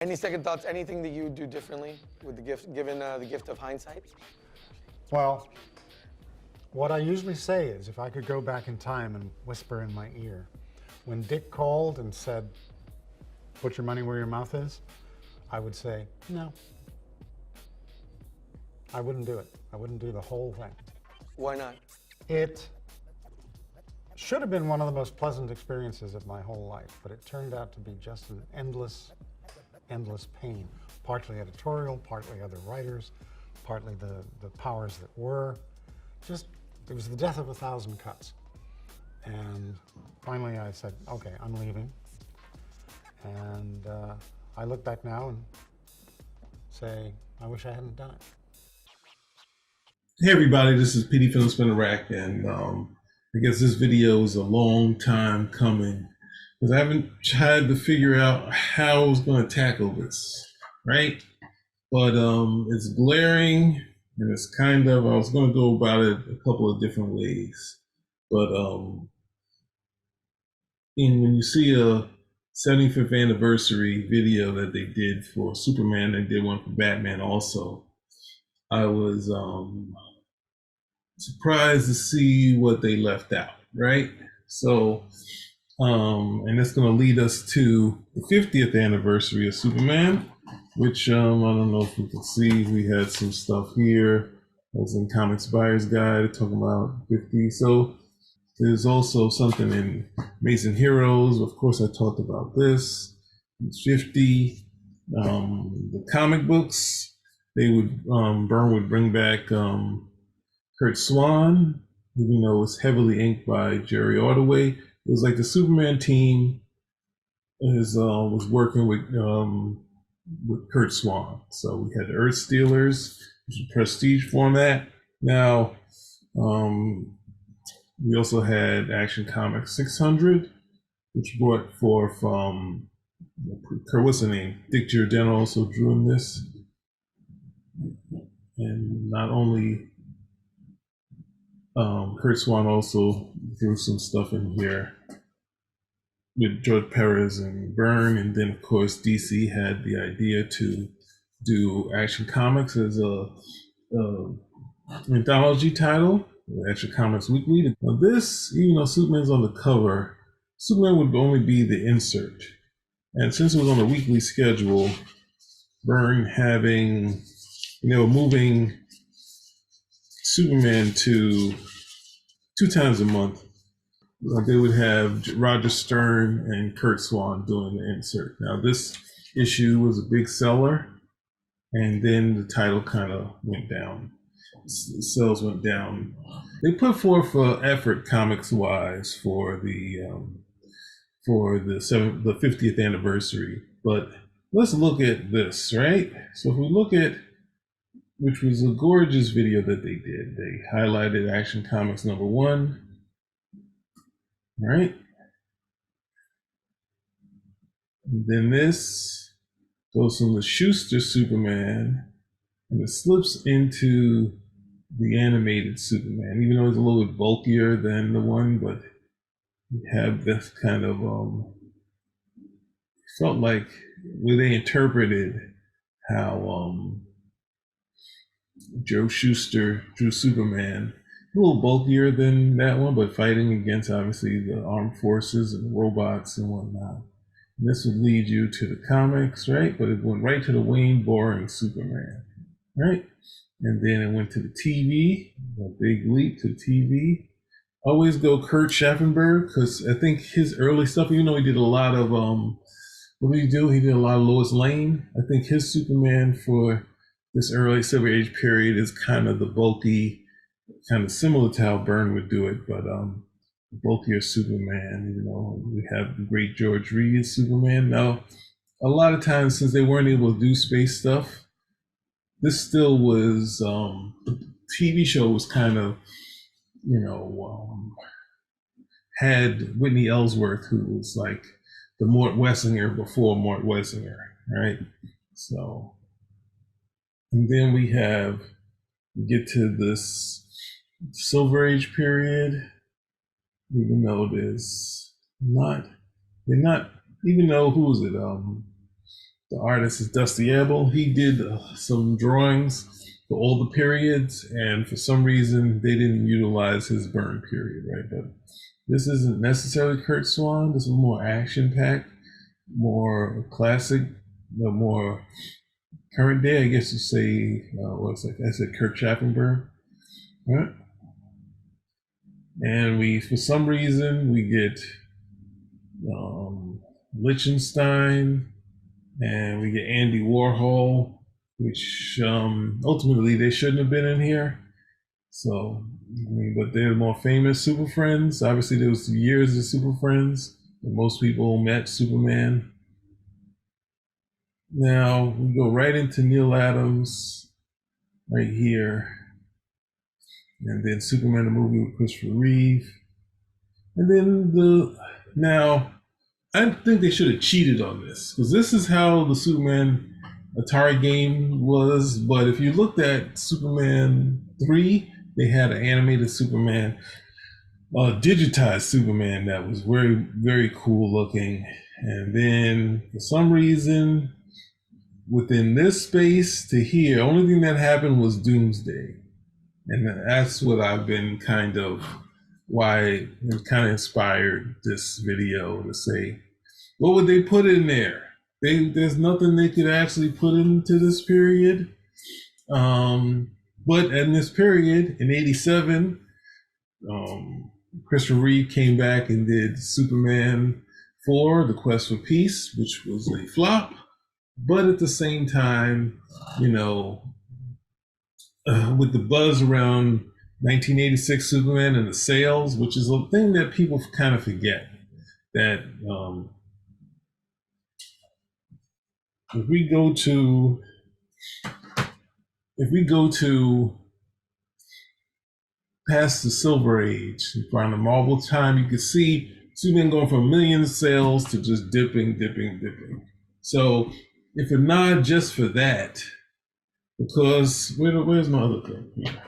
Any second thoughts? Anything that you would do differently with the gift, given the gift of hindsight? Well, what I usually say is if I could go back in time and whisper in my ear, when Dick called and said, "Put your money where your mouth is," I would say, no. I wouldn't do it. I wouldn't do the whole thing. Why not? It should have been one of the most pleasant experiences of my whole life, but it turned out to be just an endless pain. Partly editorial, partly other writers, partly the powers that were. Just, it was the death of 1,000 cuts. And finally I said, okay, I'm leaving. And I look back now and say, I wish I hadn't done it. Hey everybody, this is PD Film Spinner Rack, and I guess this video is a long time coming because I haven't tried to figure out how I was going to tackle this, right? But it's glaring, and it's kind of, I was going to go about it a couple of different ways. But when you see a 75th anniversary video that they did for Superman, they did one for Batman also, I was surprised to see what they left out, right? So, and that's going to lead us to the 50th anniversary of Superman, which I don't know if you can see. We had some stuff here. I was in Comics Buyer's Guide talking about 50. So there's also something in Amazing Heroes. Of course, I talked about this. It's 50. The comic books, they would, Byrne would bring back Kurt Swan, even though it's heavily inked by Jerry Ordway. It was like the Superman team was working with Kurt Swan. So we had the Earth Stealers, which is a prestige format. Now, we also had Action Comics 600, which brought forth what's the name? Dick Giordano also drew in this. And not only Kurt Swan also threw some stuff in here with George Perez and Byrne, and then of course DC had the idea to do Action Comics as a anthology title, Action Comics Weekly. Now this, even though Superman's on the cover, Superman would only be the insert, and since it was on a weekly schedule, Byrne having, they were moving Superman to 2 times a month. They would have Roger Stern and Kurt Swan doing the insert. Now this issue was a big seller, and then the title kind of went down. The sales went down. They put forth effort comics-wise for the 50th anniversary. But let's look at this, right? So if we look at, which was a gorgeous video that they did. They highlighted Action Comics #1, right? And then this goes from the Schuster Superman, and it slips into the animated Superman, even though it's a little bit bulkier than the one, but you have this kind of, felt like where they interpreted how Joe Shuster drew Superman, a little bulkier than that one, but fighting against obviously the armed forces and robots and whatnot. And this would lead you to the comics, right? But it went right to the Wayne Boring Superman, right? And then it went to the TV, a big leap to TV. Always go Kurt Schaffenberg, because I think his early stuff, even though he did a lot of, what did he do? He did a lot of Lois Lane. I think his Superman for this early Silver Age period is kind of the bulky, kind of similar to how Byrne would do it, but bulkier Superman. You know, we have the great George Reeves Superman. Now, a lot of times since they weren't able to do space stuff, this still was, the TV show was kind of, you know, had Whitney Ellsworth, who was like the Mort Wessinger before Mort Wessinger, right? So, and then we get to this Silver Age period, even though even though, who was it? The artist is Dusty Abel. He did some drawings for all the periods, and for some reason they didn't utilize his burn period, right? But this isn't necessarily Kurt Swan. This is more action-packed, more classic, more current day, I guess you say. What's it? I said Kurt Schafferberg, right? And we, for some reason, we get Lichtenstein, and we get Andy Warhol, which ultimately they shouldn't have been in here. So, I mean, but they're more famous Super Friends. Obviously, there was years of Super Friends. Most people met Superman. Now we go right into Neil Adams, right here, and then Superman the movie with Christopher Reeve, and then now I think they should have cheated on this, because this is how the Superman Atari game was. But if you looked at Superman 3, they had an animated Superman, digitized Superman that was very, very cool looking. And then for some reason, within this space to here, only thing that happened was Doomsday. And that's what I've been why it kind of inspired this video to say, what would they put in there? There's nothing they could actually put into this period. But in this period, in '87, Christopher Reeve came back and did Superman 4, The Quest for Peace, which was a flop. But at the same time, with the buzz around 1986 Superman and the sales, which is a thing that people kind of forget, that if we go to past the Silver Age, around the Marvel time, you can see Superman going from millions of sales to just dipping. So if it's not just for that, because where's my other thing here?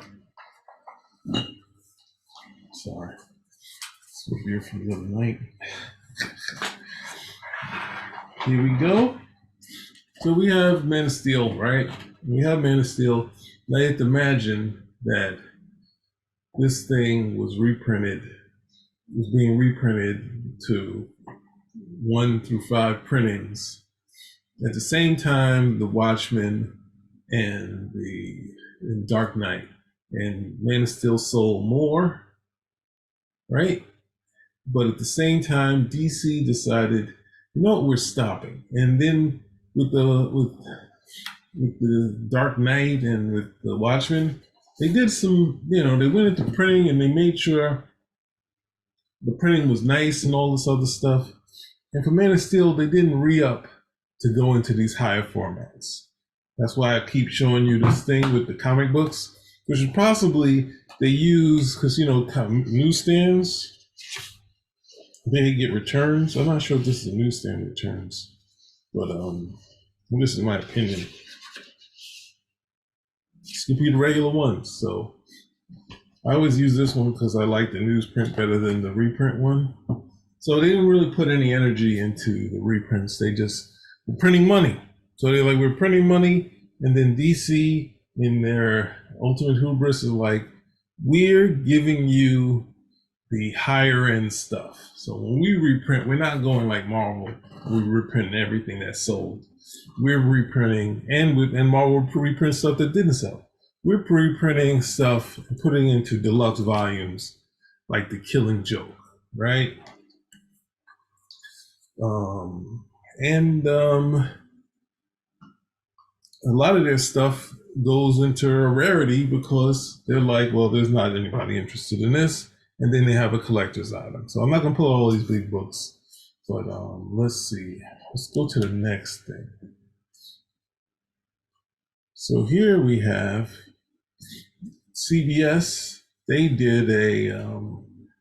Sorry, it's a beer from the other night. Here we go. So we have Man of Steel, right? We have Man of Steel. Now you have to imagine that this thing was being reprinted to 1 through 5 printings. At the same time, The Watchmen and Dark Knight and Man of Steel sold more, right? But at the same time, DC decided, we're stopping. And then with the Dark Knight and with The Watchmen, they did some, they went into printing and they made sure the printing was nice and all this other stuff. And for Man of Steel, they didn't re-up to go into these higher formats. That's why I keep showing you this thing with the comic books, which is possibly they use, because, newsstands, they get returns. I'm not sure if this is a newsstand returns, but this is my opinion. This could be the regular ones. So I always use this one because I like the newsprint better than the reprint one. So they didn't really put any energy into the reprints. They just were printing money. So they're like, we're printing money. And then DC, in their ultimate hubris, is like, we're giving you the higher end stuff. So when we reprint, we're not going like Marvel. We're reprinting everything that sold. We're reprinting, and Marvel reprint stuff that didn't sell. We're reprinting stuff and putting it into deluxe volumes, like The Killing Joke, right? A lot of their stuff goes into a rarity because they're like, well, there's not anybody interested in this, and then they have a collector's item. So I'm not gonna pull all these big books, but let's see. Let's go to the next thing. So here we have CBS. They did a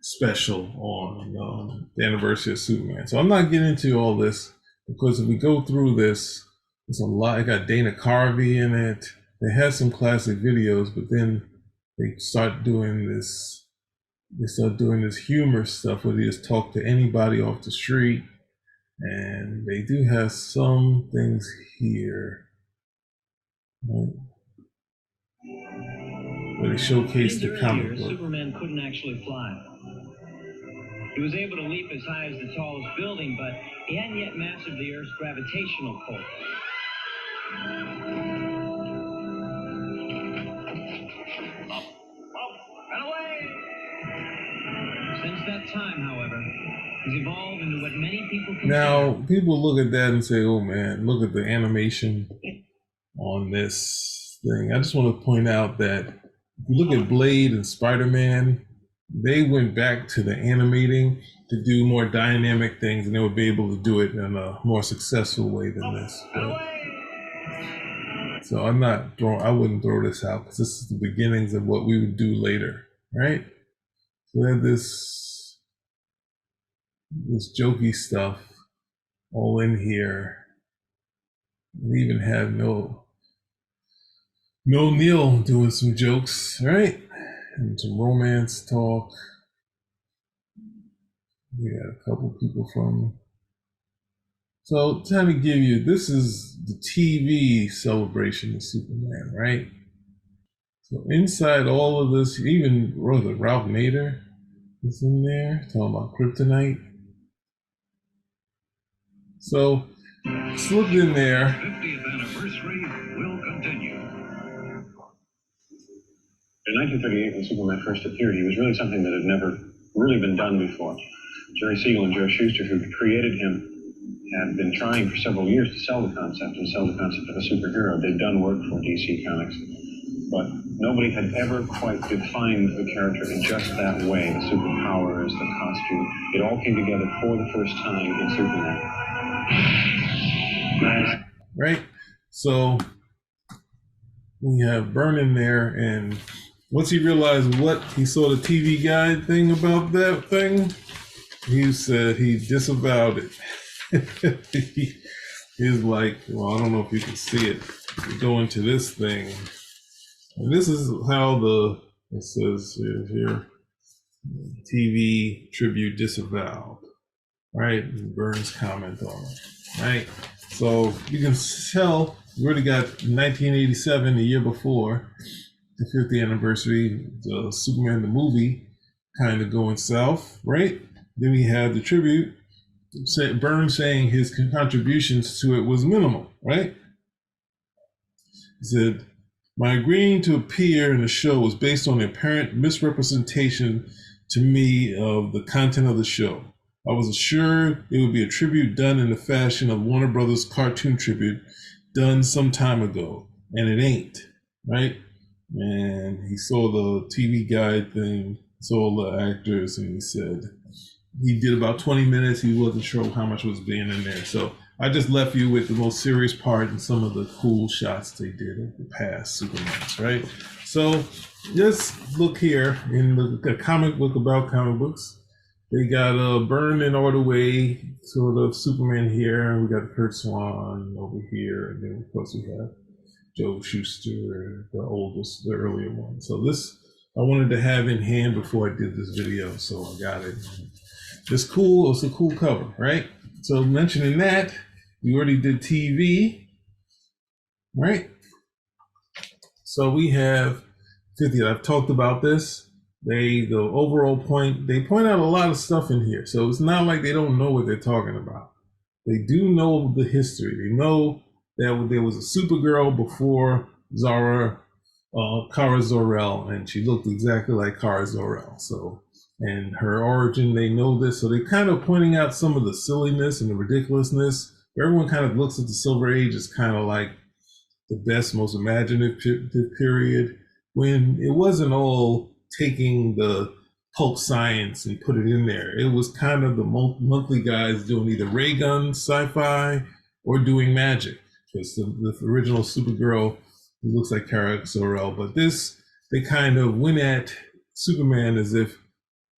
special on the anniversary of Superman. So I'm not getting into all this because if we go through this, there's a lot. I got Dana Carvey in it. They had some classic videos, but then they start doing this. They start doing this humor stuff where they just talk to anybody off the street. And they do have some things here, right, where they showcase the comic book. Superman couldn't actually fly. He was able to leap as high as the tallest building, but he hadn't yet mastered the Earth's gravitational pull. Up, and away! Since that time, however, he's evolved into what many people consider... Now, people look at that and say, oh man, look at the animation on this thing. I just want to point out that if you look at Blade and Spider-Man, they went back to the animating to do more dynamic things, and they would be able to do it in a more successful way than this. But, so I wouldn't throw this out because this is the beginnings of what we would do later, right? So we have this jokey stuff all in here. We even have no Neil doing some jokes, right? And some romance talk. We got a couple people from. So trying to give you, this is the TV celebration of Superman, right? So inside all of this, even Ralph Nader is in there talking about kryptonite. So slipped in there. 50th anniversary will continue. In 1938, when Superman first appeared, he was really something that had never really been done before. Jerry Siegel and Joe Shuster, who created him, had been trying for several years to sell the concept of a superhero. They'd done work for DC Comics, but nobody had ever quite defined the character in just that way. The superpowers, the costume, it all came together for the first time in Superman. Right? So we have Byrne in there, and once he realized what he saw the TV guide thing about that thing, he said he disavowed it. He's like, well, I don't know if you can see it. We go into this thing, and this is how it says here, TV tribute disavowed, right? And Byrne's comment on it, right? So you can tell we already got 1987, the year before, the 50th anniversary, the Superman the movie, kind of going south, right? Then we have the tribute, Byrne saying his contributions to it was minimal, right? He said, my agreeing to appear in the show was based on the apparent misrepresentation to me of the content of the show. I was assured it would be a tribute done in the fashion of Warner Brothers cartoon tribute done some time ago, and it ain't, right? And he saw the TV guide thing, saw the actors, and he said he did about 20 minutes. He wasn't sure how much was being in there. So I just left you with the most serious part and some of the cool shots they did of the past Supermans, right? So just look here in the comic book about comic books. They got Byrne and Ordway, sort of Superman here, and we got Kurt Swan over here, and then of course we have Joe Shuster, the oldest, the earlier one. So this I wanted to have in hand before I did this video, so I got it. It's cool. It's a cool cover, right? So mentioning that, we already did TV, right? So we have 50. I've talked about this. The overall point, they point out a lot of stuff in here. So it's not like they don't know what they're talking about. They do know the history. They know that there was a Supergirl before Kara Zor-El, and she looked exactly like Kara Zor-El. So, and her origin, they know this. So they're kind of pointing out some of the silliness and the ridiculousness. Everyone kind of looks at the Silver Age as kind of like the best, most imaginative period, when it wasn't all taking the pulp science and put it in there. It was kind of the monthly guys doing either ray gun sci-fi or doing magic. Because the original Supergirl looks like Kara Zor-El, but this, they kind of went at Superman as if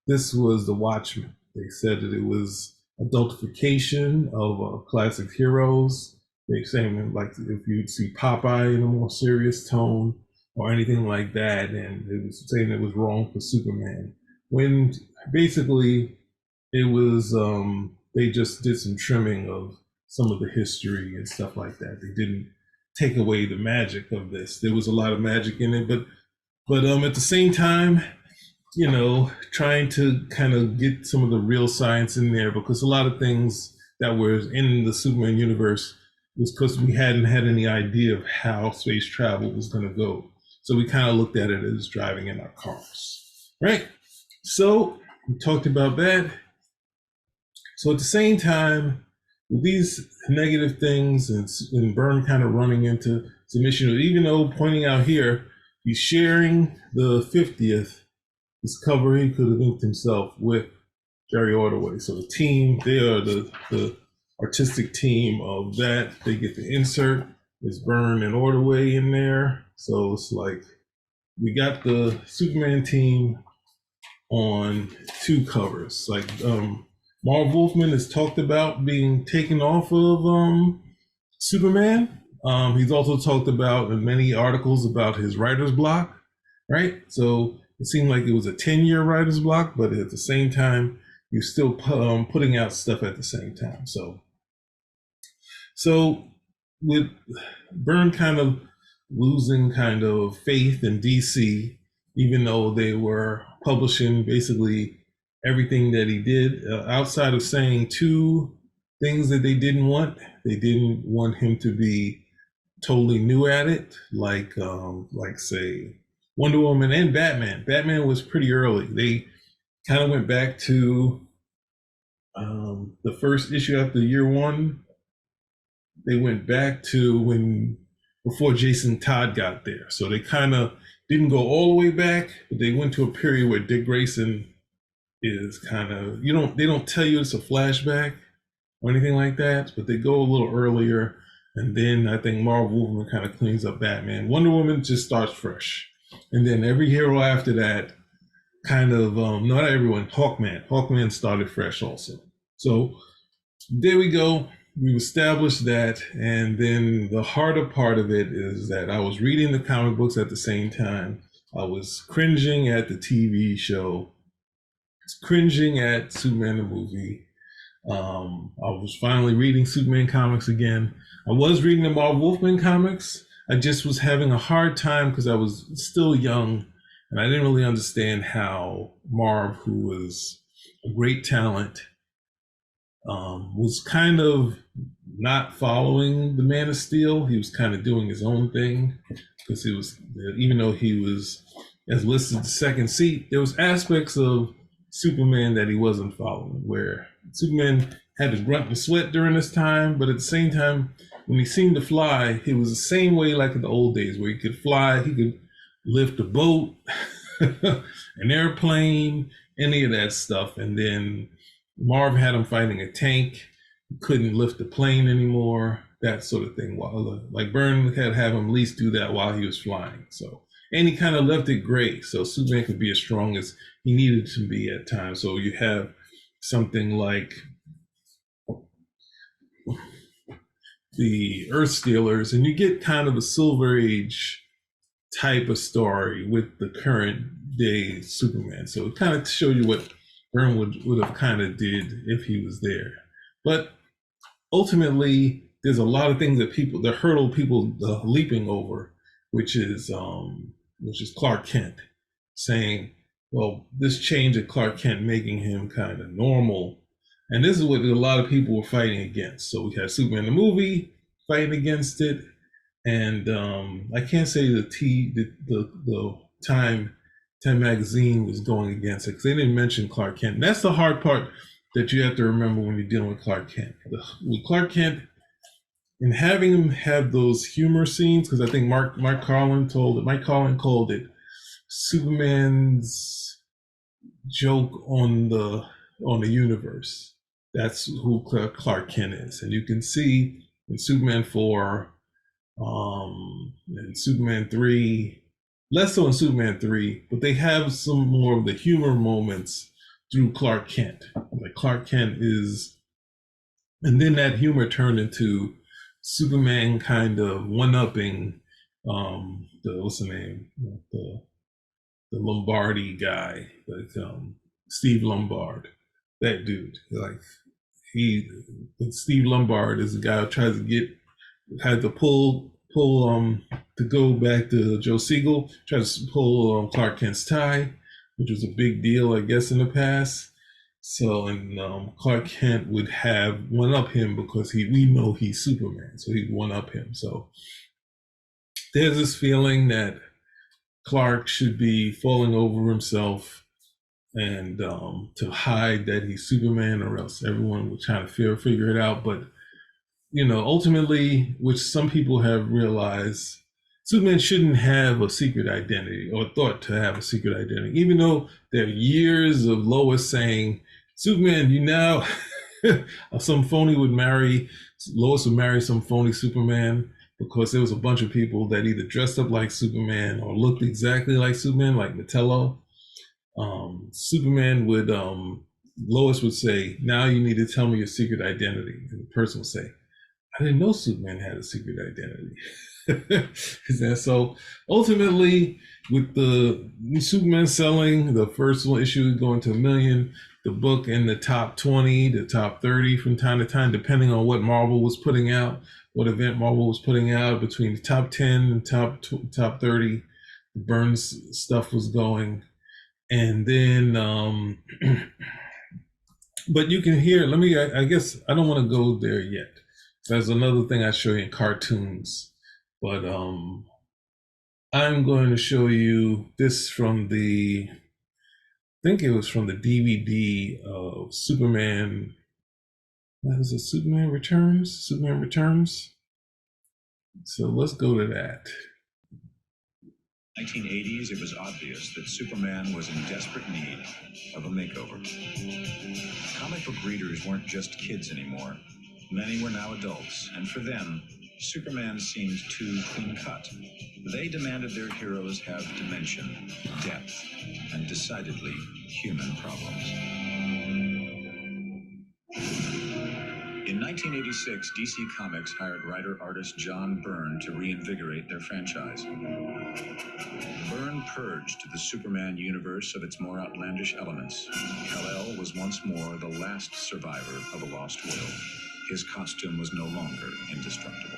this was the Watchmen. They said that it was adultification of classic heroes. They saying like if you'd see Popeye in a more serious tone or anything like that, and it was saying it was wrong for Superman. When basically it was they just did some trimming of some of the history and stuff like that. They didn't take away the magic of this. There was a lot of magic in it, but at the same time, you know, trying to kind of get some of the real science in there, because a lot of things that were in the Superman universe was because we hadn't had any idea of how space travel was going to go. So we kind of looked at it as driving in our cars, right? So we talked about that. So at the same time, with these negative things and Byrne kind of running into some issues, even though pointing out here, he's sharing the 50th discovery, he could have linked himself with Jerry Ordway. So the team, they are the artistic team of that. They get the insert. There's Byrne and Ordway in there. So it's like we got the Superman team on two covers. Like Marv Wolfman has talked about being taken off of Superman. He's also talked about in many articles about his writer's block, right? So it seemed like it was a 10-year writer's block, but at the same time, you're still putting out stuff at the same time. So with Byrne kind of losing kind of faith in DC, even though they were publishing basically everything that he did, outside of saying two things that they didn't want. They didn't want him to be totally new at it, like say Wonder Woman and Batman. Batman was pretty early. They kind of went back to the first issue after year one. They went back to before Jason Todd got there. So they kind of didn't go all the way back, but they went to a period where Dick Grayson is kind of, they don't tell you it's a flashback or anything like that, but they go a little earlier. And then I think Marv Wolfman kind of cleans up Batman. Wonder Woman just starts fresh. And then every hero after that kind of, not everyone, Hawkman started fresh also. So there we go. We've established that. And then the harder part of it is that I was reading the comic books at the same time. I was cringing at the TV show, cringing at Superman the movie. I was finally reading Superman comics again. I was reading the Marv Wolfman comics. I just was having a hard time because I was still young and I didn't really understand how Marv, who was a great talent, was kind of not following the Man of Steel. He was kind of doing his own thing because even though he was as listed the second seat, there was aspects of Superman that he wasn't following, where Superman had to grunt and sweat during this time, but at the same time, when he seemed to fly, it was the same way like in the old days, where he could fly, he could lift a boat, an airplane, any of that stuff. And then Marv had him fighting a tank, he couldn't lift the plane anymore, that sort of thing. Like Byrne had to have him at least do that while he was flying. So, and he kind of left it gray, so Superman could be as strong as he needed to be at times. So you have something like the Earth Stealers, and you get kind of a Silver Age type of story with the current day Superman. So it kind of shows you what Byrne would have kind of did if he was there. But ultimately, there's a lot of things that hurdle people leaping over, which is Clark Kent saying, well, this change of Clark Kent making him kind of normal. And this is what a lot of people were fighting against. So we had Superman the movie fighting against it. And I can't say the Time magazine was going against it because they didn't mention Clark Kent. And that's the hard part that you have to remember when you're dealing with Clark Kent. With Clark Kent, and having him have those humor scenes, because I think Mike Carlin called it Superman's joke on the universe. That's who Clark Kent is. And you can see in Superman 4, and Superman 3, less so in Superman 3, but they have some more of the humor moments through Clark Kent. Like Clark Kent is, and then that humor turned into Superman kind of one-upping the Lombardi guy, like Steve Lombard, that dude. Like Steve Lombard is the guy who tries to had to pull to go back to Joe Siegel, tries to pull Clark Kent's tie, which was a big deal, I guess, in the past. So, and Clark Kent would have one up him because we know he's Superman, so he'd one up him. So there's this feeling that Clark should be falling over himself and to hide that he's Superman, or else everyone would try to figure it out. But ultimately, which some people have realized, Superman shouldn't have a secret identity or thought to have a secret identity, even though there are years of Lois saying, Superman, Lois would marry some phony Superman, because there was a bunch of people that either dressed up like Superman or looked exactly like Superman, like Metello. Lois would say, now you need to tell me your secret identity. And the person would say, I didn't know Superman had a secret identity. So ultimately, with the Superman selling, the first issue going to 1 million, the book in the top 20, the top 30 from time to time, depending on what Marvel was putting out, what event Marvel was putting out, between the top 10 and top 30, the Burns stuff was going. And then, but you can hear, I guess I don't want to go there yet. There's another thing I show you in cartoons, but I'm going to show you this from I think it was from the DVD of Superman. What is it? Superman Returns? Superman Returns. So let's go to that. 1980s, it was obvious that Superman was in desperate need of a makeover. Comic book readers weren't just kids anymore. Many were now adults, and for them, Superman seemed too clean-cut. They demanded their heroes have dimension, depth, and decidedly human problems. In 1986, DC Comics hired writer-artist John Byrne to reinvigorate their franchise. Byrne purged the Superman universe of its more outlandish elements. Kal-El was once more the last survivor of a lost world. His costume was no longer indestructible.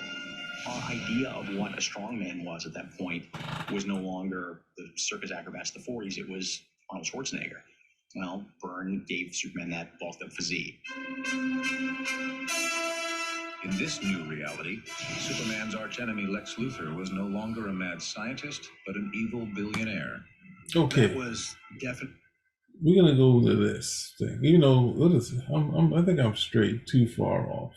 Our idea of what a strongman was at that point was no longer the circus acrobats of the 40s. It was Arnold Schwarzenegger. Well, Byrne gave Superman that bulked up physique. In this new reality, Superman's archenemy Lex Luthor was no longer a mad scientist, but an evil billionaire. Okay. That was definitely. We're gonna go to this thing. Even though, I think I'm straight too far off.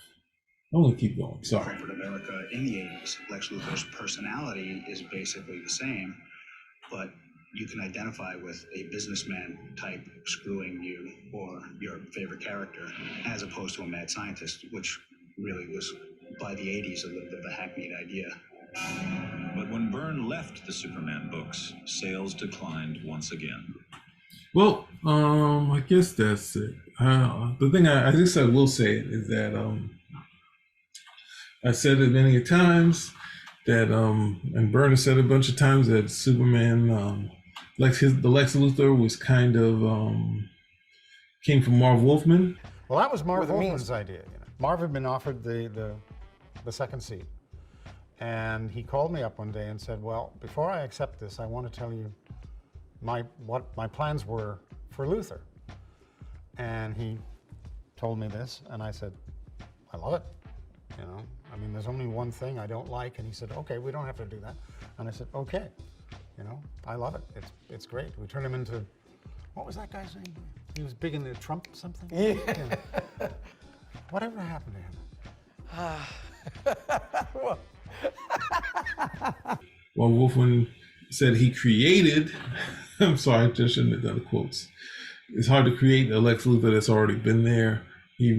I'm gonna keep going. Sorry. Corporate America in the 80s, Lex Luthor's personality is basically the same, but you can identify with a businessman type screwing you or your favorite character, as opposed to a mad scientist, which really was, by the 80s, a little bit of a hackneyed idea. But when Byrne left the Superman books, sales declined once again. Well, I guess that's it. The thing I guess I will say is that I said it many times that and Byrne has said a bunch of times that Superman, the Lex Luthor was kind of came from Marv Wolfman. Well, that was Marv With the Wolfman's means. idea. Marv had been offered the second seat, and he called me up one day and said, "Well, before I accept this, I want to tell you what my plans were for Luthor." And he told me this, and I said, "I love it. I mean, there's only one thing I don't like." And he said, "Okay, we don't have to do that." And I said, "Okay, I love it. It's great." We turned him into, what was that guy's name? He was big in the Trump something. Yeah. Whatever happened to him? Well, Wolfman said he created, I'm sorry, I just shouldn't have done the quotes. It's hard to create a Lex Luthor that's already been there. He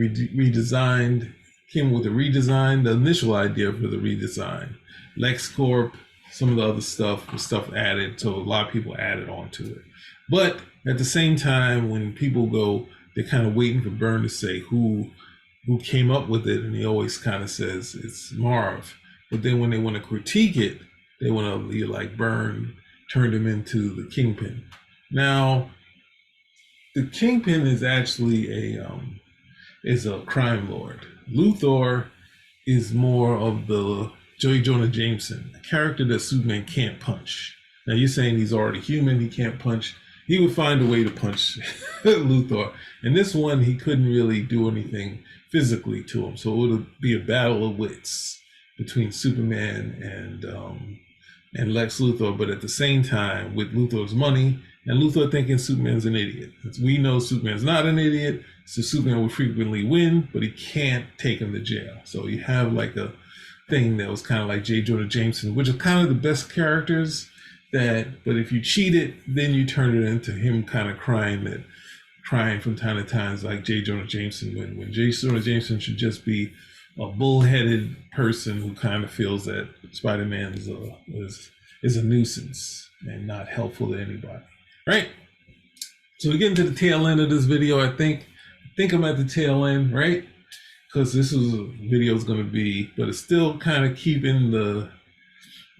came with a redesign, the initial idea for the redesign. LexCorp, some of the other stuff added, so a lot of people added on to it. But at the same time, when people go, they're kind of waiting for Byrne to say who came up with it, and he always kind of says it's Marv. But then when they want to critique it, they want to be like Byrne turned him into the Kingpin. Now, the Kingpin is actually is a crime lord. Luthor is more of the Joey Jonah Jameson, a character that Superman can't punch. Now you're saying he's already human, he can't punch. He would find a way to punch Luthor. In this one, he couldn't really do anything physically to him, so it would be a battle of wits between Superman and Lex Luthor. But at the same time, with Luthor's money and Luthor thinking Superman's an idiot. As we know, Superman's not an idiot, so Superman would frequently win, but he can't take him to jail. So you have like a thing that was kind of like J. Jonah Jameson, which are kind of the best characters. But if you cheat it, then you turn it into him kind of crying from time to time, like J. Jonah Jameson, when J. Jonah Jameson should just be a bullheaded person who kind of feels that Spider-Man is a nuisance and not helpful to anybody, right? So we get into the tail end of this video. I think I'm at the tail end, right? Because this is a video is going to be, but it's still kind of keeping the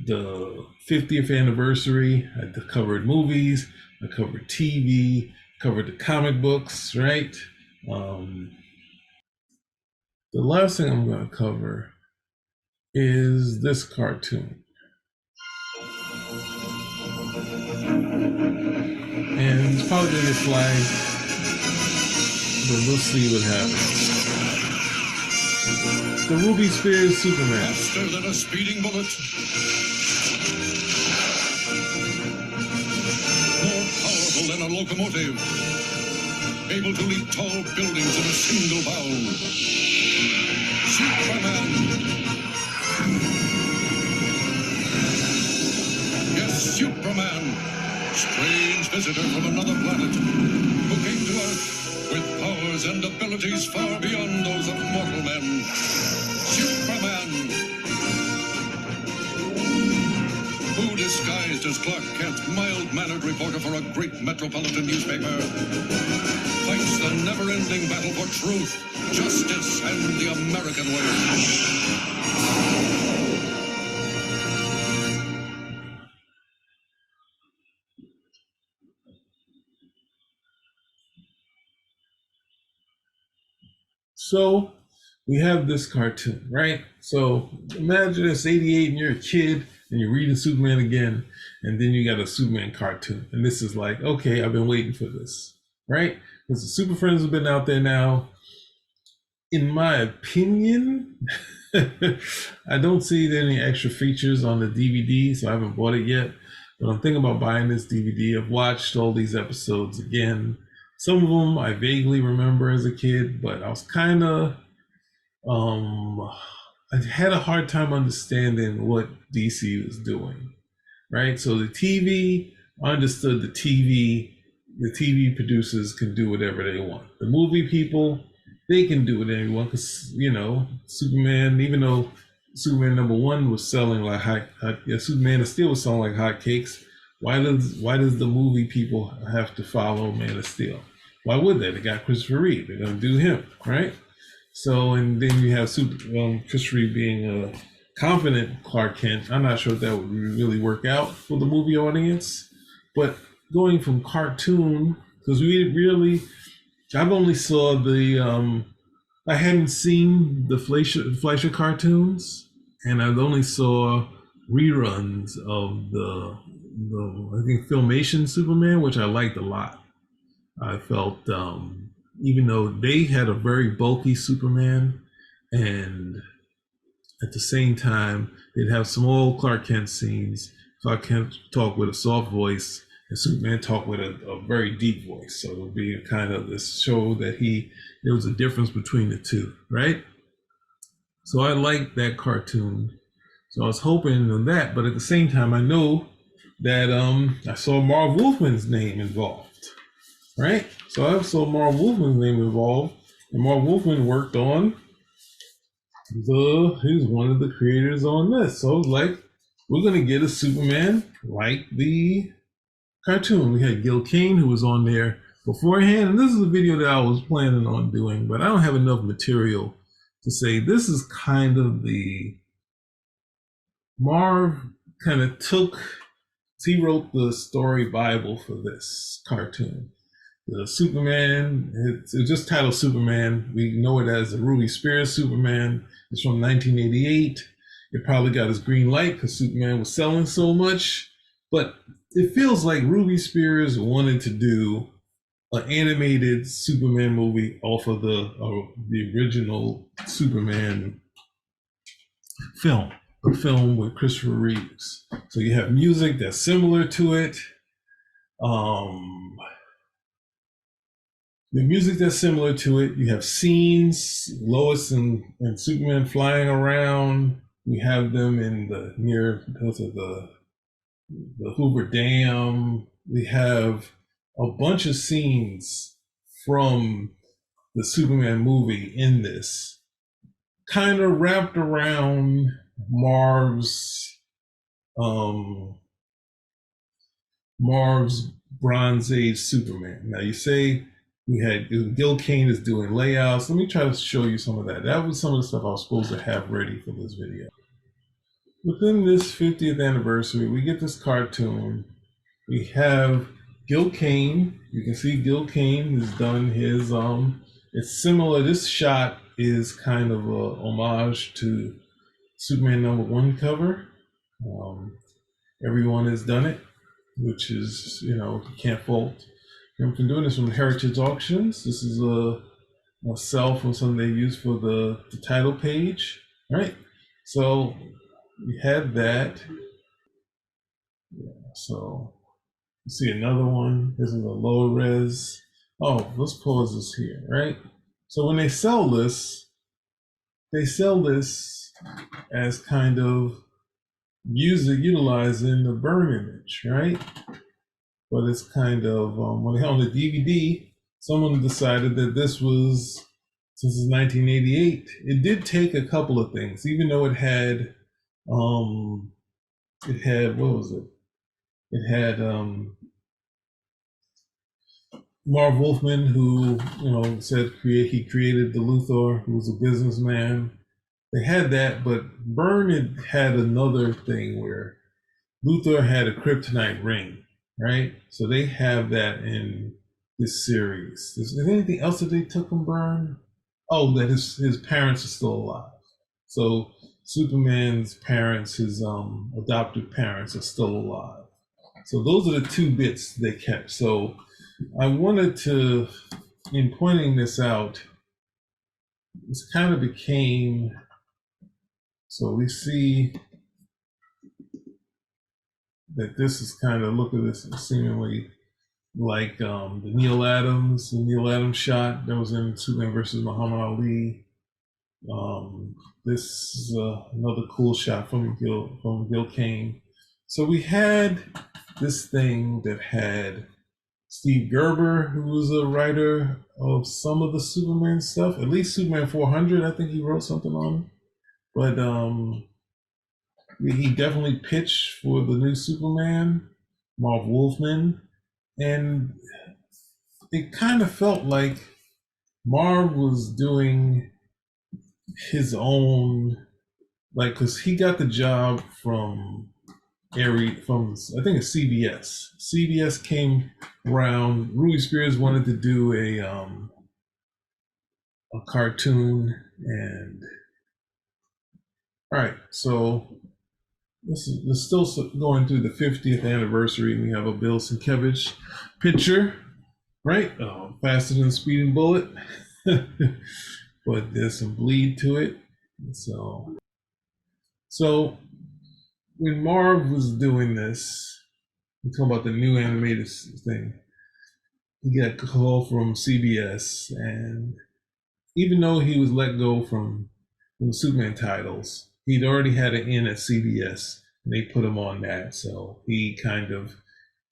50th anniversary. I covered movies, I covered TV, covered the comic books, right? The last thing I'm going to cover is this cartoon. And it's probably going to get flagged, but we'll see what happens. The Ruby Spears Superman. Faster than a speeding bullet. More powerful than a locomotive. Able to leap tall buildings in a single bound. Superman. Yes, Superman. Strange visitor from another planet who came to Earth with powers and abilities far beyond those of mortal men. Superman. Who disguised as Clark Kent, mild-mannered reporter for a great metropolitan newspaper, fights the never-ending battle for truth, justice, and the American way. So we have this cartoon, right? So imagine it's 88 and you're a kid and you're reading Superman again, and then you got a Superman cartoon. And this is like, okay, I've been waiting for this, right? Because the Super Friends have been out there now. In my opinion, I don't see any extra features on the DVD, so I haven't bought it yet. But I'm thinking about buying this DVD. I've watched all these episodes again. Some of them I vaguely remember as a kid, but I was kind of, I had a hard time understanding what DC was doing, right? So the TV, I understood the TV producers can do whatever they want. The movie people, they can do whatever they want because, you know, Superman, even though Superman #1 was selling like Superman of Steel was selling like hotcakes, why does the movie people have to follow Man of Steel? Why would they? They got Christopher Reeve. They're going to do him, right? So, and then you have Christopher Reeve being a confident Clark Kent. I'm not sure if that would really work out for the movie audience. But going from cartoon, because I've only saw I hadn't seen the Fleischer cartoons, and I've only saw reruns of the I think Filmation Superman, which I liked a lot. I felt, even though they had a very bulky Superman, and at the same time, they'd have some old Clark Kent scenes. Clark Kent talk with a soft voice, and Superman talk with a very deep voice. So it would be a kind of this show that there was a difference between the two, right? So I liked that cartoon. So I was hoping on that, but at the same time, I know that I saw Marv Wolfman's name involved. Right? So I saw Marv Wolfman's name involved, and Marv Wolfman worked on he's one of the creators on this. So I was like, we're gonna get a Superman like the cartoon. We had Gil Kane, who was on there beforehand, and this is a video that I was planning on doing, but I don't have enough material to say this is kind of Marv kind of he wrote the story Bible for this cartoon. the Superman, it's just titled Superman. We know it as the Ruby Spears Superman. It's from 1988. It probably got his green light because Superman was selling so much. But it feels like Ruby Spears wanted to do an animated Superman movie off of the original Superman film, the film with Christopher Reeves. So you have music that's similar to it. The music that's similar to it. You have scenes, Lois and Superman flying around. We have them in the near the Hoover Dam. We have a bunch of scenes from the Superman movie in this, kind of wrapped around Marv's Bronze Age Superman. Now you say we had Gil Kane is doing layouts. Let me try to show you some of that. That was some of the stuff I was supposed to have ready for this video. Within this 50th anniversary, we get this cartoon. We have Gil Kane. You can see Gil Kane has done his, it's similar. This shot is kind of a homage to Superman #1 cover. Everyone has done it, which is, you can't fault him for doing this from Heritage Auctions. This is a sell from something they use for the title page, right? So we had that. Yeah, so you see another one. This is a lower res. Oh, let's pause this here, right? So when they sell this as kind of utilizing the burn image, right? But it's kind of, when they on the DVD, someone decided that this was, since it's 1988, it did take a couple of things, even though it had, what was it? It had Marv Wolfman, who, said he created the Luthor, who was a businessman. They had that, but Byrne had another thing where Luthor had a kryptonite ring, right? So they have that in this series. Is there anything else that they took from Byrne? Oh, that his parents are still alive. So Superman's parents, his adoptive parents, are still alive. So those are the two bits they kept. So I wanted to, in pointing this out, this kind of became, so we see that this is kind of, look at this, seemingly like the Neil Adams shot that was in Superman versus Muhammad Ali. This is another cool shot from Gil Kane. So we had this thing that had Steve Gerber, who was a writer of some of the Superman stuff, at least Superman 400, I think he wrote something on. But he definitely pitched for the new Superman, Marv Wolfman, and it kind of felt like Marv was doing his own, like, because he got the job from I think it's CBS. CBS came around. Ruby Spears wanted to do a cartoon, and all right, so this is still going through the 50th anniversary, and we have a Bill Sienkiewicz picture, right? Faster than a speeding bullet, but there's some bleed to it. So when Marv was doing this, we're talking about the new animated thing, he got a call from CBS, and even though he was let go from the Superman titles, he'd already had an in at CBS, and they put him on that. So he kind of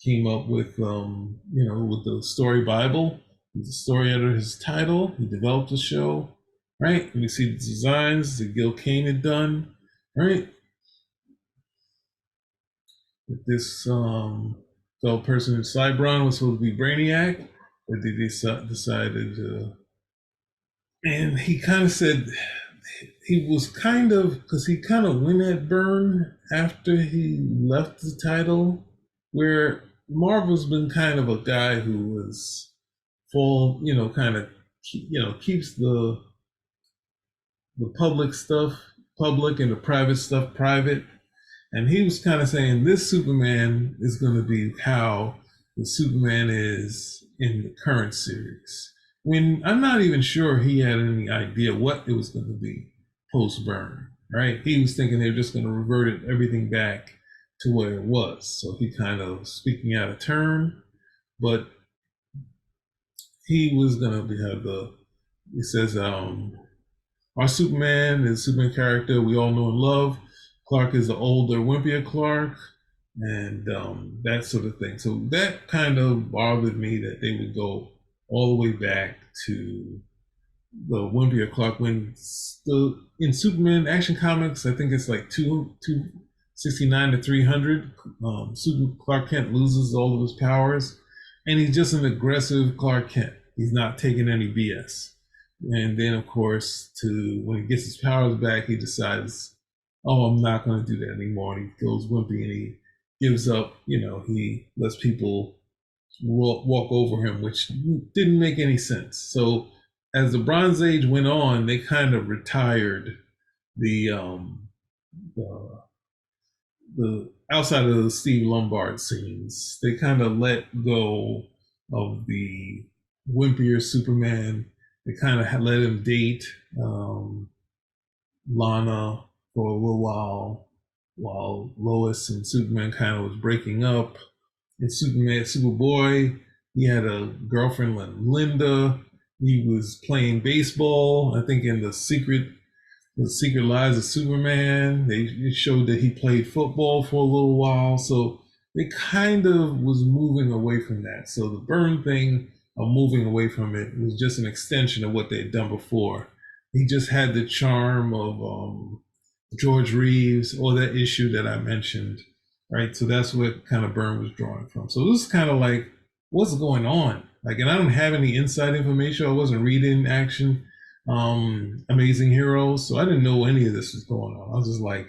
came up with, with the story Bible, the story under his title. He developed the show, right? And you see the designs that Gil Kane had done, right? This fellow person, Cybron, was supposed to be Brainiac, but they decided to, and he kind of said he was kind of, because he kind of went at Byrne after he left the title, where Marvel's been kind of a guy who was fall, kind of, keeps the public stuff public and the private stuff private. And he was kind of saying this Superman is going to be how the Superman is in the current series. When I'm not even sure he had any idea what it was going to be post Burn, right? He was thinking they were just going to revert everything back to where it was. So he kind of speaking out of turn, but he was going to have he says, our Superman is a Superman character we all know and love. Clark is the older, wimpier Clark, and that sort of thing. So that kind of bothered me that they would go all the way back to the wimpier Clark when in Superman Action Comics, I think it's like 269 to 300, Clark Kent loses all of his powers, and he's just an aggressive Clark Kent. He's not taking any BS. And then, of course, when he gets his powers back, he decides, oh, I'm not going to do that anymore. And he goes wimpy and he gives up, he lets people walk over him, which didn't make any sense. So as the Bronze Age went on, they kind of retired the outside of the Steve Lombard scenes. They kind of let go of the wimpier Superman. They kind of let him date Lana for a little while Lois and Superman kind of was breaking up. And Superboy, he had a girlfriend named Linda. He was playing baseball. I think in the Secret Lives of Superman, they showed that he played football for a little while. So they kind of was moving away from that. So the Byrne thing, moving away from it, was just an extension of what they had done before. He just had the charm of George Reeves, or that issue that I mentioned, right? So that's what kind of Byrne was drawing from. So this is kind of like, what's going on? Like, and I don't have any inside information. I wasn't reading Action Amazing Heroes, so I didn't know any of this was going on. I was just like,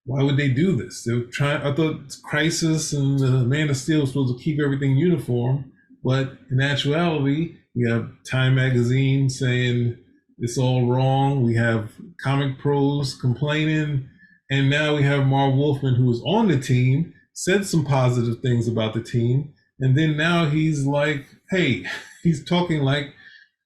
why would they do this? They were trying. I thought Crisis and Man of Steel was supposed to keep everything uniform. But in actuality, we have Time Magazine saying it's all wrong. We have comic pros complaining. And now we have Marv Wolfman, who was on the team, said some positive things about the team. And then now he's like, hey, he's talking like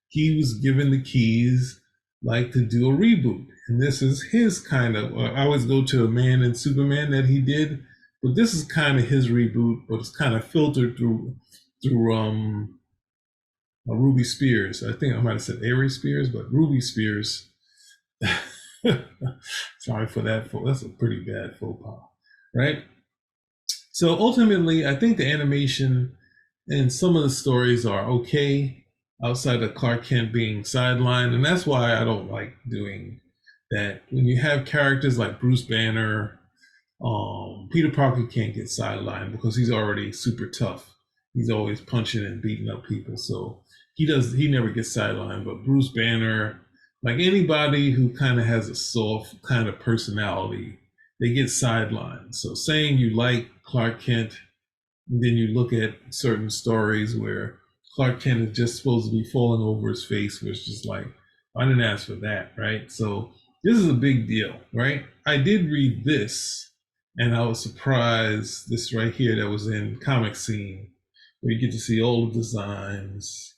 he was given the keys, like to do a reboot. And this is his kind of, I always go to a Man and Superman that he did, but this is kind of his reboot, but it's kind of filtered through Ruby Spears. I think I might have said Aries Spears, but Ruby Spears. Sorry for that. That's a pretty bad faux pas, right? So ultimately, I think the animation and some of the stories are okay outside of Clark Kent being sidelined. And that's why I don't like doing that. When you have characters like Bruce Banner, Peter Parker can't get sidelined because he's already super tough. He's always punching and beating up people. So he never gets sidelined. But Bruce Banner, like anybody who kind of has a soft kind of personality, they get sidelined. So saying you like Clark Kent, and then you look at certain stories where Clark Kent is just supposed to be falling over his face, which is just like, I didn't ask for that, right? So this is a big deal, right? I did read this, and I was surprised, this right here that was in Comic Scene, where you get to see all the designs,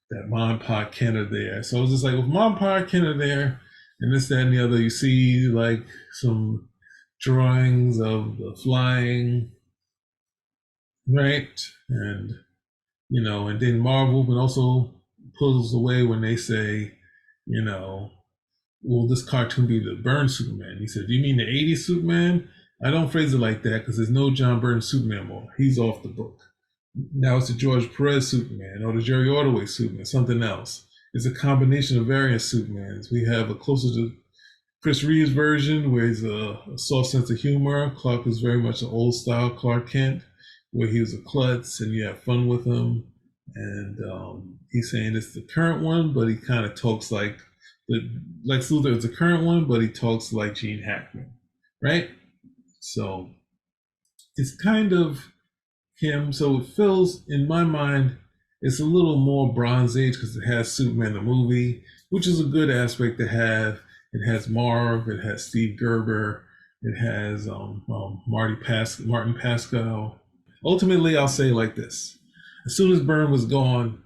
that Mom and Pa Kent are there. So I was just like, with Mom and Pa Kent are there, and this, that, and the other, you see like some drawings of the flying, right? And, and then Marvel, but also pulls away when they say, will this cartoon be the Byrne Superman? He said, do you mean the 80s Superman? I don't phrase it like that because there's no John Byrne Superman more. He's off the book. Now it's the George Perez Superman or the Jerry Ordway Superman, something else. It's a combination of various Supermans. We have a closer to Chris Reeves version where he's a soft sense of humor. Clark is very much an old style Clark Kent where he was a klutz and you have fun with him. And he's saying it's the current one, but he kind of talks like Lex Luthor is the current one, but he talks like Gene Hackman, right? So it's kind of him. So it feels, in my mind, It's a little more Bronze Age because it has Superman the movie, which is a good aspect to have. It has Marv, it has Steve Gerber, it has Martin Pascal. Ultimately, I'll say like this: as soon as Byrne was gone,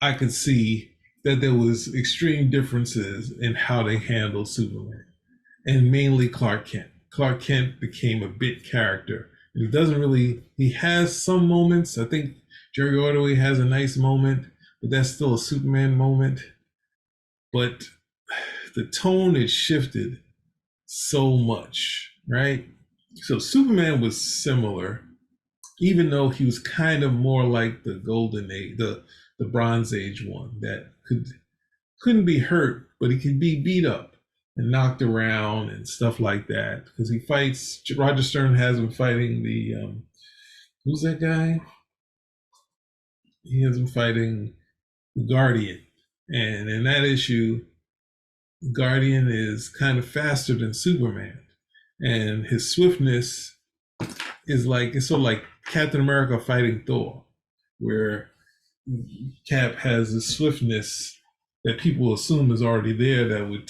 I could see that there was extreme differences in how they handled Superman, and mainly Clark Kent. Clark Kent became a bit character. He doesn't really. He has some moments. I think Jerry Ordway has a nice moment, but that's still a Superman moment. But the tone has shifted so much, right? So Superman was similar, even though he was kind of more like the Golden Age, the Bronze Age one that couldn't be hurt, but he could be beat up and knocked around and stuff like that. Because he fights. Roger Stern has him fighting the who's that guy? He has him fighting the Guardian, and in that issue, Guardian is kind of faster than Superman, and his swiftness is like it's sort of like Captain America fighting Thor, where Cap has the swiftness that people assume is already there that would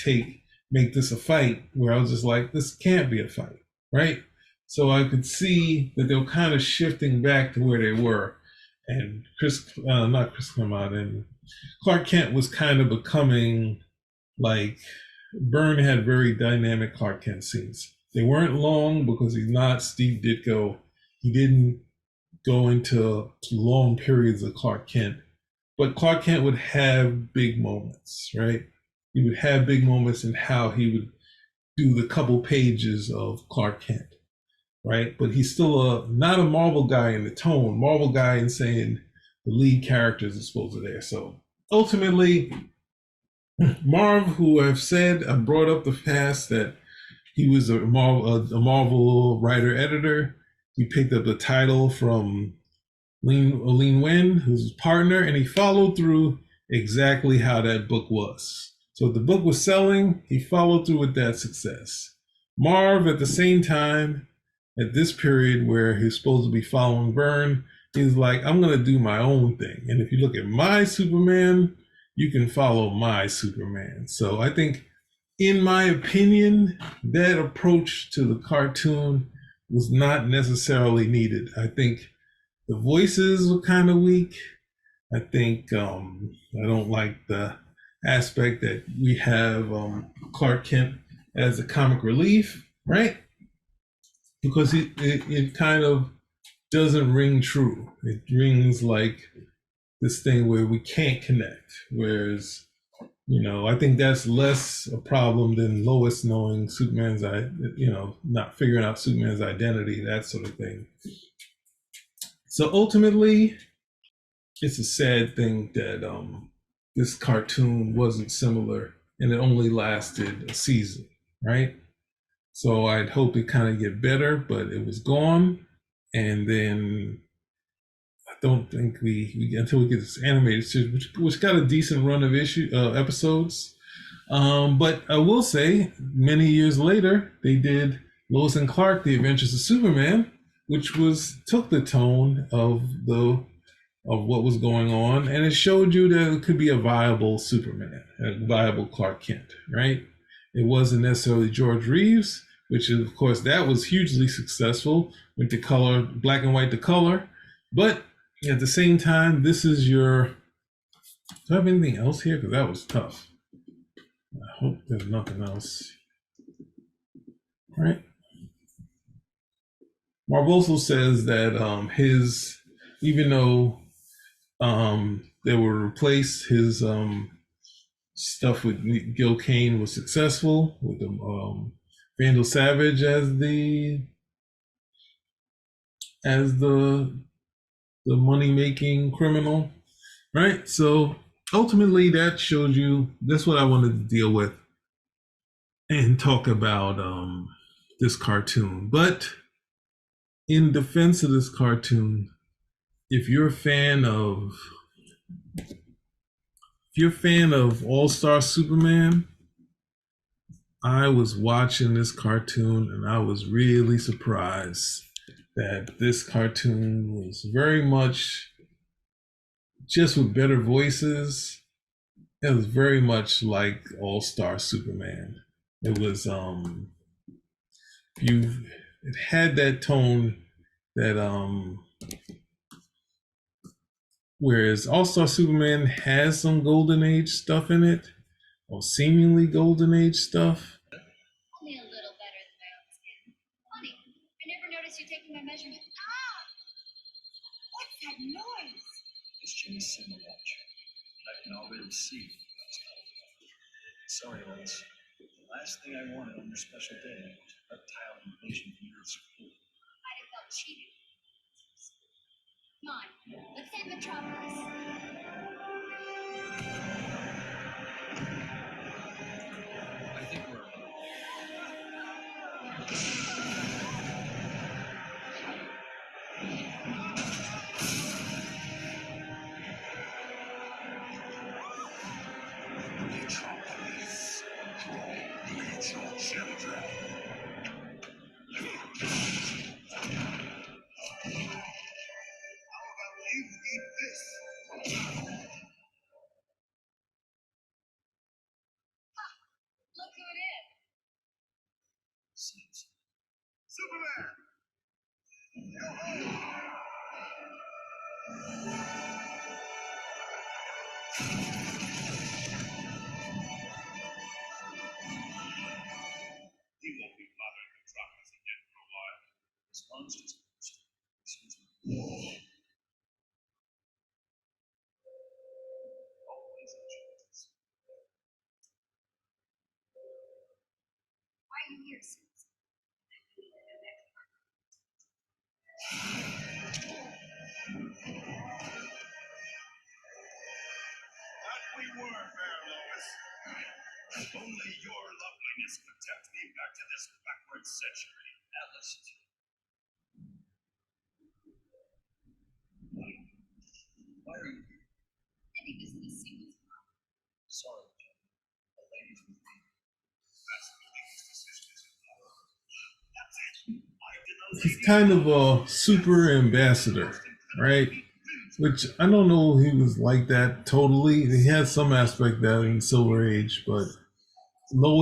make this a fight. Where I was just like, this can't be a fight, right? So I could see that they were kind of shifting back to where they were, and not Chris Claremont, and Clark Kent was kind of becoming like Byrne had very dynamic Clark Kent scenes. They weren't long because he's not Steve Ditko. He didn't go into long periods of Clark Kent, but Clark Kent would have big moments, right? He would have big moments in how he would do the couple pages of Clark Kent, right? But he's still not a Marvel guy in the tone, Marvel guy in saying the lead characters are supposed to be there. So ultimately, Marv, who I've said, I brought up the past that he was a Marvel writer-editor. He picked up the title from Lean Wen, who's his partner, and he followed through exactly how that book was. So if the book was selling, he followed through with that success. Marv, at the same time, at this period where he's supposed to be following Byrne, he's like, I'm going to do my own thing. And if you look at my Superman, you can follow my Superman. So I think, in my opinion, that approach to the cartoon was not necessarily needed. I think the voices were kind of weak. I think I don't like the aspect that we have Clark Kent as a comic relief, right? Because it kind of doesn't ring true. It rings like this thing where we can't connect. Whereas, I think that's less a problem than Lois knowing Superman's, not figuring out Superman's identity, that sort of thing. So ultimately, it's a sad thing that this cartoon wasn't similar and it only lasted a season, right? So I'd hope it kind of get better, but it was gone. And then I don't think we until we get this animated series, which got a decent run of episodes. But I will say, many years later, they did Lois and Clark: The Adventures of Superman, which took the tone of what was going on, and it showed you that it could be a viable Superman, a viable Clark Kent, right? It wasn't necessarily George Reeves, which of course that was hugely successful, went to color, black and white to color, but at the same time, this is do I have anything else here? Because that was tough. I hope there's nothing else. All right. Marv also says that even though they were replaced, his stuff with Gil Kane was successful with Vandal Savage as the money-making criminal, right? So ultimately, that shows you that's what I wanted to deal with and talk about this cartoon. But in defense of this cartoon, if you're a fan of All-Star Superman, I was watching this cartoon and I was really surprised that this cartoon was very much just with better voices. It was very much like All Star Superman. It was it had that tone that whereas All Star Superman has some Golden Age stuff in it, or seemingly Golden Age stuff. Only a little better than my own skin. Funny, I never noticed you taking my measurement. Ah! What's that noise? It's Jimmy's cinder watch. I can already see. Sorry, Lois. The last thing I wanted on your special day was a reptile invasion from Earth's crew. I'd have felt cheated. Come on, let's hit Metropolis. I think we're Metropolis. Lead your children. How about you eat this? Look who it is. Superman! He won't be bothering Metropolis again for a while. as long as it's always a choice. Why are you here, Susan? That we were, fair Lois. Only your loveliness could tempt me back to this backward century, Alice. Why are you here? Maybe business seems wrong. Sorry, Jim. The ladies with me. That's the biggest decision, isn't it? That's it. I did the He's kind of a super ambassador, right? Which I don't know he was like that totally. He had some aspect of that in Silver Age, but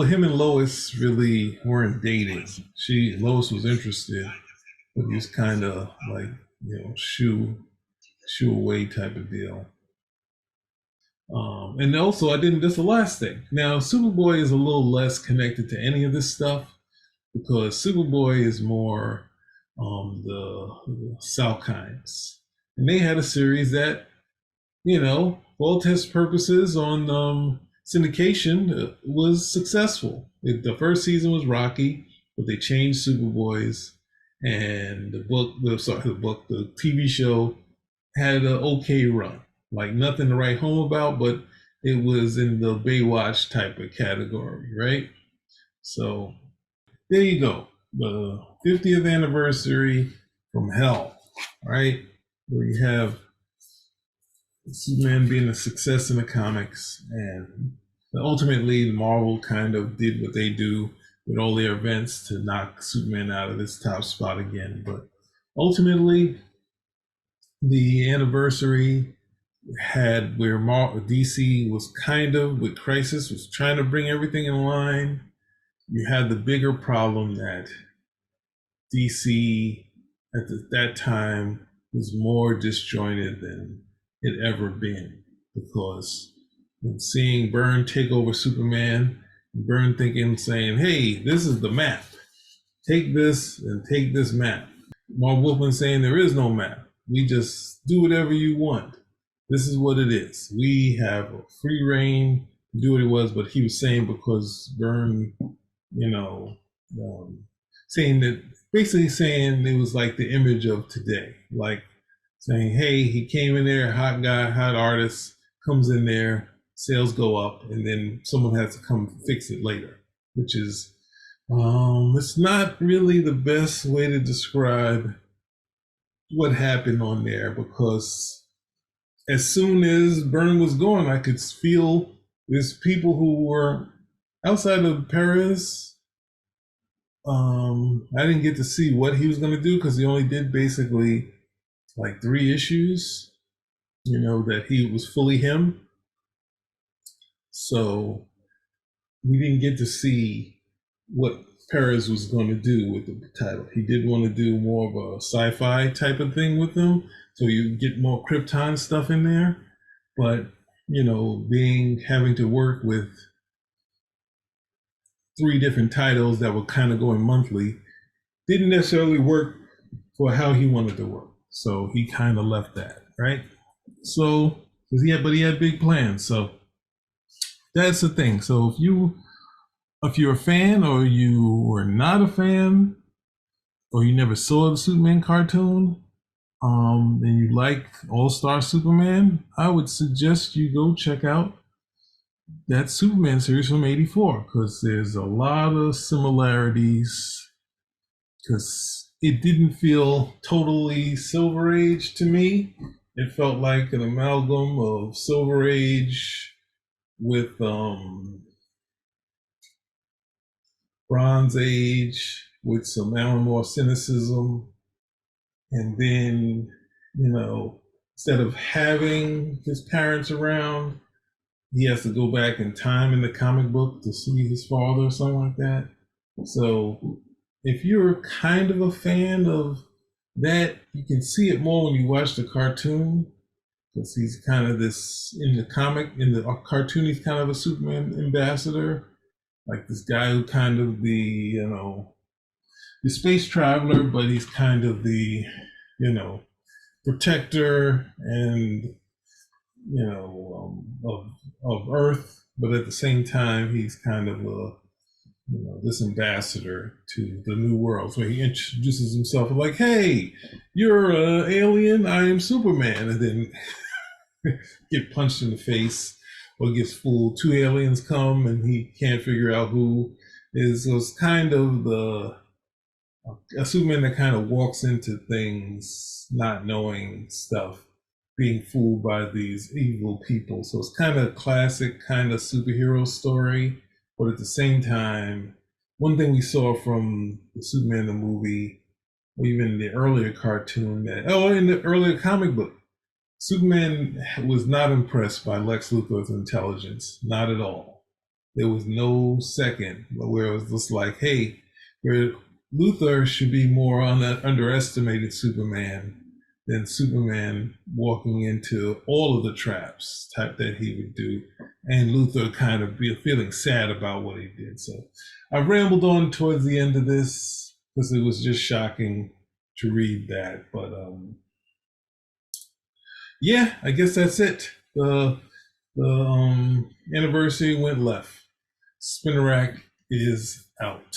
him and Lois really weren't dating. Lois was interested, but he was kind of like, shoo away type of deal. And also, that's the last thing. Now, Superboy is a little less connected to any of this stuff because Superboy is more the Salkinds. And they had a series that, for all test purposes on syndication was successful. The first season was rocky, but they changed Superboys, and the TV show had an okay run. Like nothing to write home about, but it was in the Baywatch type of category, right? So there you go. The 50th anniversary from hell, right? Where you have Superman being a success in the comics, and ultimately Marvel kind of did what they do with all their events to knock Superman out of this top spot again. But ultimately, the anniversary had where DC was kind of with Crisis was trying to bring everything in line. You had the bigger problem that DC at that time was more disjointed than it ever been, because when seeing Byrne take over Superman, Byrne saying, hey, this is the map. Take this and take this map. Mark Wolfman saying there is no map. We just do whatever you want. This is what it is. We have a free reign to do what it was, but he was saying because Byrne, basically saying it was like the image of today, like saying, hey, he came in there, hot guy, hot artist, comes in there, sales go up, and then someone has to come fix it later, which is, it's not really the best way to describe what happened on there, because as soon as Byrne was gone, I could feel there's people who were outside of Perez. I didn't get to see what he was going to do because he only did basically like 3 issues. that he was fully him. So we didn't get to see what Perez was going to do with the title. He did want to do more of a sci-fi type of thing with them, so you get more Krypton stuff in there. But having to work with 3 different titles that were kind of going monthly didn't necessarily work for how he wanted to work. So he kind of left that, right? So, but he had big plans. So that's the thing. So if you're a fan, or you were not a fan, or you never saw the Superman cartoon, and you like All-Star Superman, I would suggest you go check out that Superman series from '84, because there's a lot of similarities, because it didn't feel totally Silver Age to me. It felt like an amalgam of Silver Age with Bronze Age, with some more cynicism. And then, instead of having his parents around, he has to go back in time in the comic book to see his father or something like that. So if you're kind of a fan of that, you can see it more when you watch the cartoon, because he's kind of this, in the cartoon, he's kind of a Superman ambassador, like this guy who kind of the space traveler, but he's kind of the protector and of Earth, but at the same time he's kind of this ambassador to the new world. So he introduces himself like, "Hey, you're an alien, I am Superman," and then get punched in the face or gets fooled. 2 aliens come and he can't figure out who is. So it's kind of a Superman that kind of walks into things not knowing stuff, being fooled by these evil people. So it's kind of a classic kind of superhero story, but at the same time, one thing we saw from the Superman the movie, or even the earlier cartoon, in the earlier comic book, Superman was not impressed by Lex Luthor's intelligence, not at all. There was no second where it was just like, hey, Luthor should be more underestimated Superman than Superman walking into all of the traps type that he would do, and Luthor kind of feeling sad about what he did. So I rambled on towards the end of this because it was just shocking to read that. But yeah, I guess that's it. The anniversary went left. Spinner Rack is out.